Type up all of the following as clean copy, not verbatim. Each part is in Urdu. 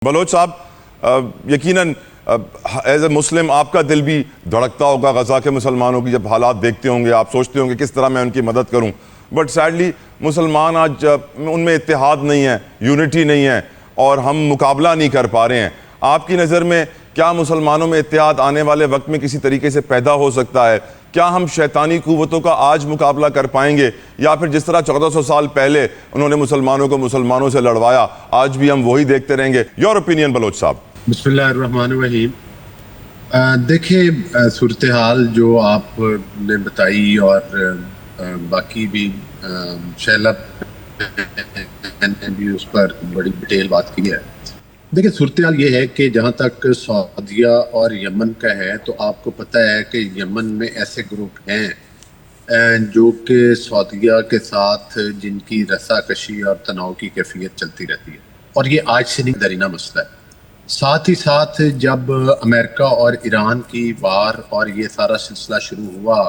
بلوچ صاحب یقیناً ایز اے مسلم آپ کا دل بھی دھڑکتا ہوگا غزہ کے مسلمانوں کی جب حالات دیکھتے ہوں گے. آپ سوچتے ہوں گے کس طرح میں ان کی مدد کروں. بٹ سیڈلی مسلمان آج ان میں اتحاد نہیں ہے, یونٹی نہیں ہے, اور ہم مقابلہ نہیں کر پا رہے ہیں. آپ کی نظر میں کیا مسلمانوں میں اتحاد آنے والے وقت میں کسی طریقے سے پیدا ہو سکتا ہے؟ کیا ہم شیطانی قوتوں کا آج مقابلہ کر پائیں گے, یا پھر جس طرح 1400 سال پہلے انہوں نے مسلمانوں کو مسلمانوں سے لڑوایا آج بھی ہم وہی دیکھتے رہیں گے؟ یور اوپینین بلوچ صاحب. بسم اللہ الرحمن الرحیم. دیکھیں صورتحال جو آپ نے بتائی اور باقی بھی شیلب نے بھی اس پر بڑی ڈیٹیل بات کی ہے. دیکھیں صورتحال یہ ہے کہ جہاں تک سعودیہ اور یمن کا ہے تو آپ کو پتہ ہے کہ یمن میں ایسے گروپ ہیں جو کہ سعودیہ کے ساتھ جن کی رسا کشی اور تناؤ کی کیفیت چلتی رہتی ہے, اور یہ آج سے نہیں درینہ مسئلہ ہے. ساتھ ہی ساتھ جب امریکہ اور ایران کی وار اور یہ سارا سلسلہ شروع ہوا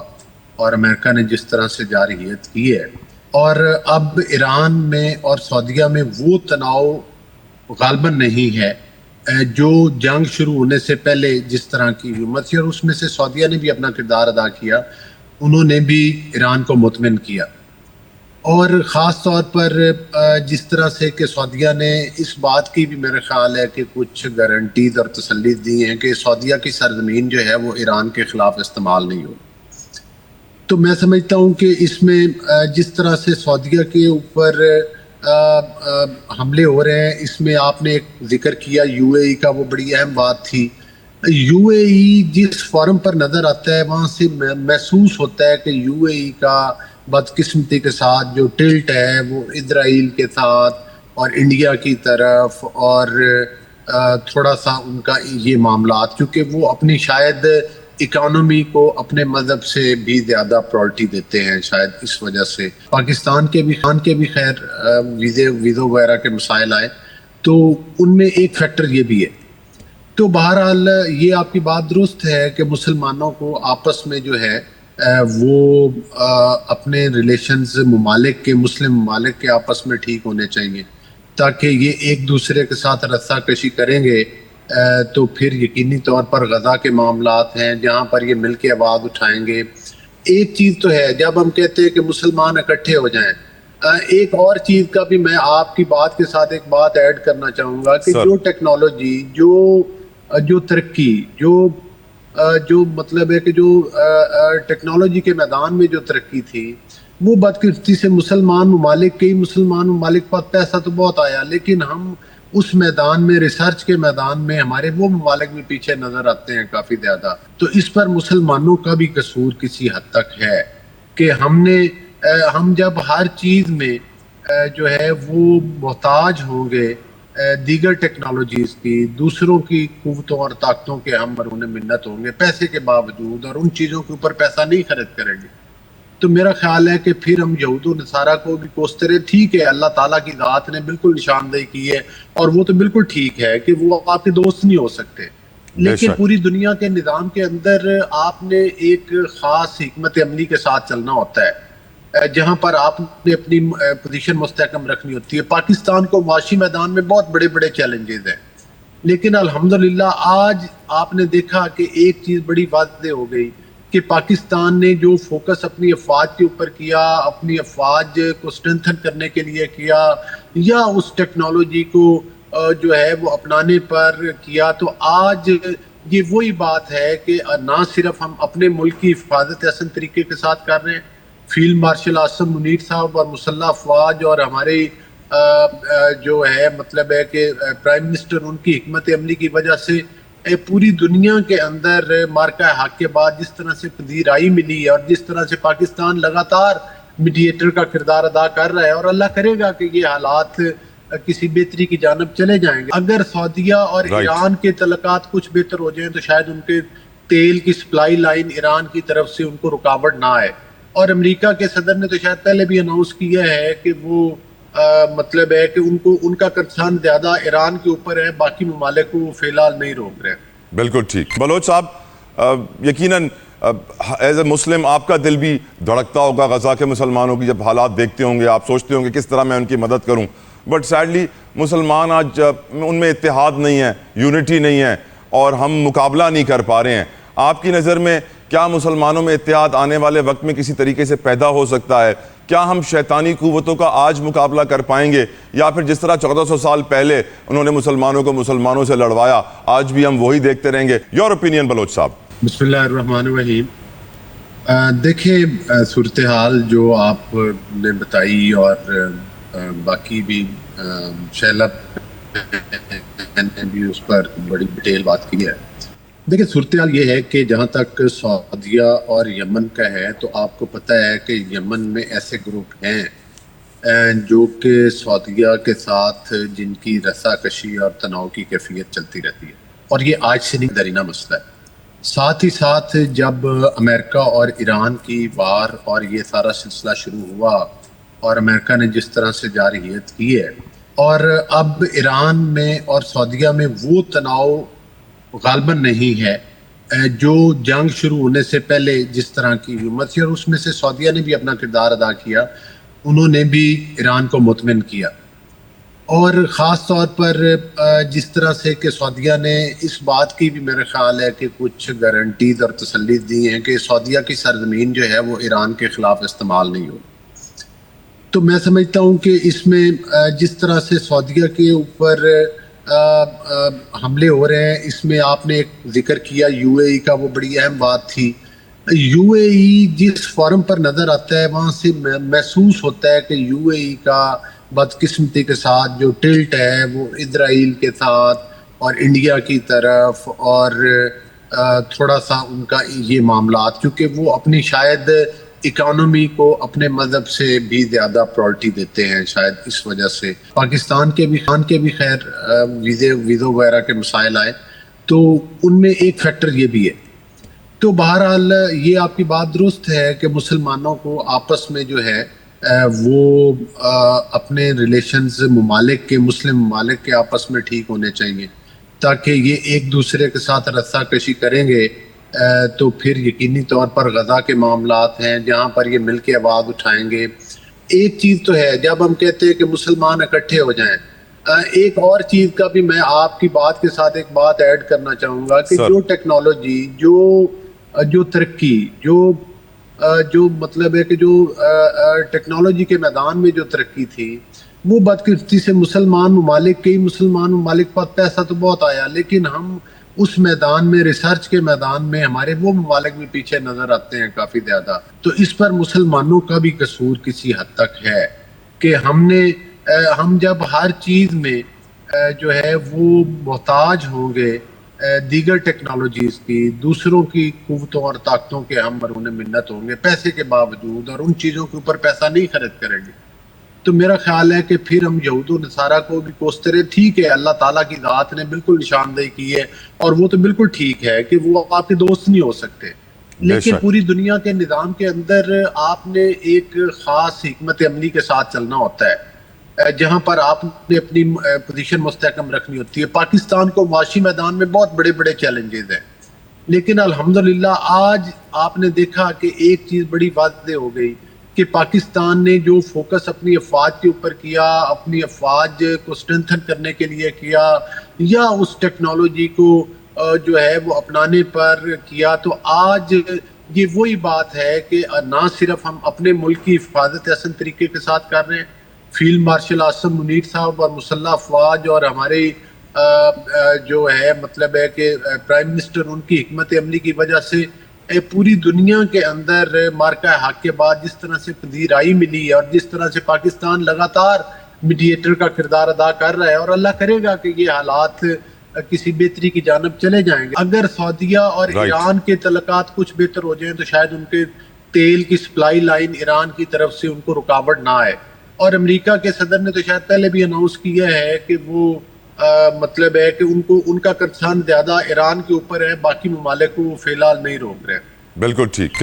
اور امریکہ نے جس طرح سے جارحیت کی ہے, اور اب ایران میں اور سعودیہ میں وہ تناؤ غالباً نہیں ہے جو جنگ شروع ہونے سے پہلے جس طرح کی ہمت تھی, اور اس میں سے سعودیہ نے بھی اپنا کردار ادا کیا. انہوں نے بھی ایران کو مطمئن کیا, اور خاص طور پر جس طرح سے کہ سعودیہ نے اس بات کی بھی میرا خیال ہے کہ کچھ گارنٹیز اور تسلی دی ہیں کہ سعودیہ کی سرزمین جو ہے وہ ایران کے خلاف استعمال نہیں ہوگی. تو میں سمجھتا ہوں کہ اس میں جس طرح سے سعودیہ کے اوپر حملے ہو رہے ہیں, اس میں آپ نے ایک ذکر کیا یو اے ای کا, وہ بڑی اہم بات تھی. یو اے ای جس فورم پر نظر آتا ہے وہاں سے محسوس ہوتا ہے کہ یو اے ای کا بدقسمتی کے ساتھ جو ٹلٹ ہے وہ اسرائیل کے ساتھ اور انڈیا کی طرف, اور تھوڑا سا ان کا یہ معاملات, کیونکہ وہ اپنی شاید اکانومی کو اپنے مذہب سے بھی زیادہ پرائورٹی دیتے ہیں, شاید اس وجہ سے. پاکستان کے بھی خیر ویزوں وغیرہ کے مسائل آئے تو ان میں ایک فیکٹر یہ بھی ہے. تو بہرحال یہ آپ کی بات درست ہے کہ مسلمانوں کو آپس میں جو ہے وہ اپنے ریلیشنز مسلم ممالک کے آپس میں ٹھیک ہونے چاہیے, تاکہ یہ ایک دوسرے کے ساتھ رسا کشی کریں گے تو پھر یقینی طور پر غزہ کے معاملات ہیں جہاں پر یہ مل کے آواز اٹھائیں گے. ایک چیز تو ہے جب ہم کہتے ہیں کہ مسلمان اکٹھے ہو جائیں, ایک اور چیز کا بھی میں آپ کی بات کے ساتھ ایک بات ایڈ کرنا چاہوں گا کہ جو ٹیکنالوجی جو ترقی جو مطلب ہے کہ جو ٹیکنالوجی کے میدان میں جو ترقی تھی وہ بدقسمتی سے مسلمان ممالک پر پیسہ تو بہت آیا, لیکن ہم اس میدان میں ریسرچ کے میدان میں ہمارے وہ ممالک میں پیچھے نظر آتے ہیں کافی زیادہ. تو اس پر مسلمانوں کا بھی قصور کسی حد تک ہے کہ ہم جب ہر چیز میں جو ہے وہ محتاج ہوں گے دیگر ٹیکنالوجیز کی, دوسروں کی قوتوں اور طاقتوں کے ہم مرہون منت ہوں گے پیسے کے باوجود, اور ان چیزوں کے اوپر پیسہ نہیں خرچ کریں گے, تو میرا خیال ہے کہ پھر ہم یہود و نصارہ کو بھی کوستے رہے. ٹھیک ہے اللہ تعالیٰ کی ذات نے بالکل نشاندہی کی ہے, اور وہ تو بالکل ٹھیک ہے کہ وہ آپ کے دوست نہیں ہو سکتے, لیکن پوری دنیا کے نظام کے اندر آپ نے ایک خاص حکمت عملی کے ساتھ چلنا ہوتا ہے جہاں پر آپ نے اپنی پوزیشن مستحکم رکھنی ہوتی ہے. پاکستان کو معاشی میدان میں بہت بڑے بڑے چیلنجز ہیں, لیکن الحمدللہ آج آپ نے دیکھا کہ ایک چیز بڑی واضح ہو گئی کہ پاکستان نے جو فوکس اپنی افواج کے اوپر کیا, اپنی افواج کو اسٹرینتھن کرنے کے لیے کیا, یا اس ٹیکنالوجی کو جو ہے وہ اپنانے پر کیا, تو آج یہ وہی بات ہے کہ نہ صرف ہم اپنے ملک کی حفاظت احسن طریقے کے ساتھ کر رہے ہیں, فیلڈ مارشل عاصم منیر صاحب اور مسلح افواج اور ہمارے جو ہے مطلب ہے کہ پرائم منسٹر ان کی حکمت عملی کی وجہ سے پوری دنیا کے اندر مارکہ حق کے بعد جس طرح سے پذیرائی ملی ہے, اور جس طرح سے پاکستان لگاتار میڈیٹر کا کردار ادا کر رہا ہے, اور اللہ کرے گا کہ یہ حالات کسی بہتری کی جانب چلے جائیں گے. اگر سعودیہ اور ایران کے تعلقات کچھ بہتر ہو جائیں تو شاید ان کے تیل کی سپلائی لائن ایران کی طرف سے ان کو رکاوٹ نہ آئے. اور امریکہ کے صدر نے تو شاید پہلے بھی اناؤنس کیا ہے کہ وہ مطلب ہے کہ ان کا کنسرن زیادہ ایران کے اوپر ہے, باقی ممالک کو فی الحال نہیں روک رہے. بالکل ٹھیک. بلوچ صاحب یقیناً ایز اے مسلم آپ کا دل بھی دھڑکتا ہوگا غزہ کے مسلمانوں کی جب حالات دیکھتے ہوں گے, آپ سوچتے ہوں گے کس طرح میں ان کی مدد کروں. بٹ سیڈلی مسلمان آج ان میں اتحاد نہیں ہے, یونٹی نہیں ہے, اور ہم مقابلہ نہیں کر پا رہے ہیں. آپ کی نظر میں کیا مسلمانوں میں اتحاد آنے والے وقت میں کسی طریقے سے پیدا ہو سکتا ہے؟ کیا ہم شیطانی قوتوں کا آج مقابلہ کر پائیں گے, یا پھر جس طرح 1400 سال پہلے انہوں نے مسلمانوں کو مسلمانوں سے لڑوایا, آج بھی ہم وہی دیکھتے رہیں گے؟ یور اوپینین بلوچ صاحب. بسم اللہ الرحمن الرحیم. دیکھیں, صورتحال جو آپ نے بتائی اور باقی بھی شیلب نے بھی اس پر بڑی ڈیٹیل بات کی ہے. دیکھیں, صورتحال یہ ہے کہ جہاں تک سعودیہ اور یمن کا ہے تو آپ کو پتہ ہے کہ یمن میں ایسے گروپ ہیں جو کہ سعودیہ کے ساتھ جن کی رسا کشی اور تناؤ کی کیفیت چلتی رہتی ہے, اور یہ آج سے نہیں درینہ مسئلہ ہے. ساتھ ہی ساتھ جب امریکہ اور ایران کی وار اور یہ سارا سلسلہ شروع ہوا اور امریکہ نے جس طرح سے جارحیت کی ہے, اور اب ایران میں اور سعودیہ میں وہ تناؤ غالباً نہیں ہے جو جنگ شروع ہونے سے پہلے جس طرح کی ہمت تھی, اور اس میں سے سعودیہ نے بھی اپنا کردار ادا کیا. انہوں نے بھی ایران کو مطمئن کیا, اور خاص طور پر جس طرح سے کہ سعودیہ نے اس بات کی بھی میرا خیال ہے کہ کچھ گارنٹیز اور تسلی دی ہیں کہ سعودیہ کی سرزمین جو ہے وہ ایران کے خلاف استعمال نہیں ہوگی. تو میں سمجھتا ہوں کہ اس میں جس طرح سے سعودیہ کے اوپر حملے ہو رہے ہیں, اس میں آپ نے ایک ذکر کیا یو اے ای کا, وہ بڑی اہم بات تھی. یو اے ای جس فورم پر نظر آتا ہے وہاں سے محسوس ہوتا ہے کہ یو اے ای کا بدقسمتی کے ساتھ جو ٹلٹ ہے وہ اسرائیل کے ساتھ اور انڈیا کی طرف, اور تھوڑا سا ان کا یہ معاملات, کیونکہ وہ اپنی شاید اکانومی کو اپنے مذہب سے بھی زیادہ پرائورٹی دیتے ہیں, شاید اس وجہ سے. پاکستان کے بھی خیر ویزوں وغیرہ کے مسائل آئے تو ان میں ایک فیکٹر یہ بھی ہے. تو بہرحال یہ آپ کی بات درست ہے کہ مسلمانوں کو آپس میں جو ہے وہ اپنے ریلیشنز مسلم ممالک کے آپس میں ٹھیک ہونے چاہیے, تاکہ یہ ایک دوسرے کے ساتھ رسا کشی کریں گے تو پھر یقینی طور پر غزہ کے معاملات ہیں جہاں پر یہ مل کے آواز اٹھائیں گے. ایک چیز تو ہے جب ہم کہتے ہیں کہ مسلمان اکٹھے ہو جائیں, ایک اور چیز کا بھی میں آپ کی بات کے ساتھ ایک بات ایڈ کرنا چاہوں گا کہ جو ٹیکنالوجی جو ترقی جو مطلب ہے کہ جو ٹیکنالوجی کے میدان میں جو ترقی تھی وہ بدقسمتی سے مسلمان ممالک پر پیسہ تو بہت آیا, لیکن ہم اس میدان میں ریسرچ کے میدان میں ہمارے وہ ممالک بھی پیچھے نظر آتے ہیں کافی زیادہ. تو اس پر مسلمانوں کا بھی قصور کسی حد تک ہے کہ ہم جب ہر چیز میں جو ہے وہ محتاج ہوں گے دیگر ٹیکنالوجیز کی, دوسروں کی قوتوں اور طاقتوں کے ہم برہنہ منت ہوں گے پیسے کے باوجود, اور ان چیزوں کے اوپر پیسہ نہیں خرچ کریں گے, تو میرا خیال ہے کہ پھر ہم یہود و نصارہ کو بھی کوستے رہے. ٹھیک ہے, اللہ تعالیٰ کی ذات نے بالکل نشاندہی کی ہے, اور وہ تو بالکل ٹھیک ہے کہ وہ آپ کے دوست نہیں ہو سکتے, لیکن پوری دنیا کے نظام کے اندر آپ نے ایک خاص حکمت عملی کے ساتھ چلنا ہوتا ہے جہاں پر آپ نے اپنی پوزیشن مستحکم رکھنی ہوتی ہے. پاکستان کو معاشی میدان میں بہت بڑے بڑے چیلنجز ہیں, لیکن الحمدللہ آج آپ نے دیکھا کہ ایک چیز بڑی واضح ہو گئی کہ پاکستان نے جو فوکس اپنی افواج کے اوپر کیا, اپنی افواج کو اسٹرینتھن کرنے کے لیے کیا, یا اس ٹیکنالوجی کو جو ہے وہ اپنانے پر کیا, تو آج یہ وہی بات ہے کہ نہ صرف ہم اپنے ملک کی حفاظت احسن طریقے کے ساتھ کر رہے ہیں, فیلڈ مارشل عاصم منیر صاحب اور مسلح افواج اور ہمارے جو ہے مطلب ہے کہ پرائم منسٹر, ان کی حکمت عملی کی وجہ سے پوری دنیا کے اندر مارکہ حق کے بعد جس طرح سے پذیرائی ملی ہے, اور جس طرح سے پاکستان لگاتار میڈیٹر کا کردار ادا کر رہا ہے, اور اللہ کرے گا کہ یہ حالات کسی بہتری کی جانب چلے جائیں گے. اگر سعودیہ اور ایران کے تعلقات کچھ بہتر ہو جائیں تو شاید ان کے تیل کی سپلائی لائن ایران کی طرف سے ان کو رکاوٹ نہ آئے. اور امریکہ کے صدر نے تو شاید پہلے بھی اناؤنس کیا ہے کہ وہ مطلب ہے کہ ان کا کنسرن زیادہ ایران کے اوپر ہے, باقی ممالک کو فی الحال نہیں روک رہے. بالکل ٹھیک.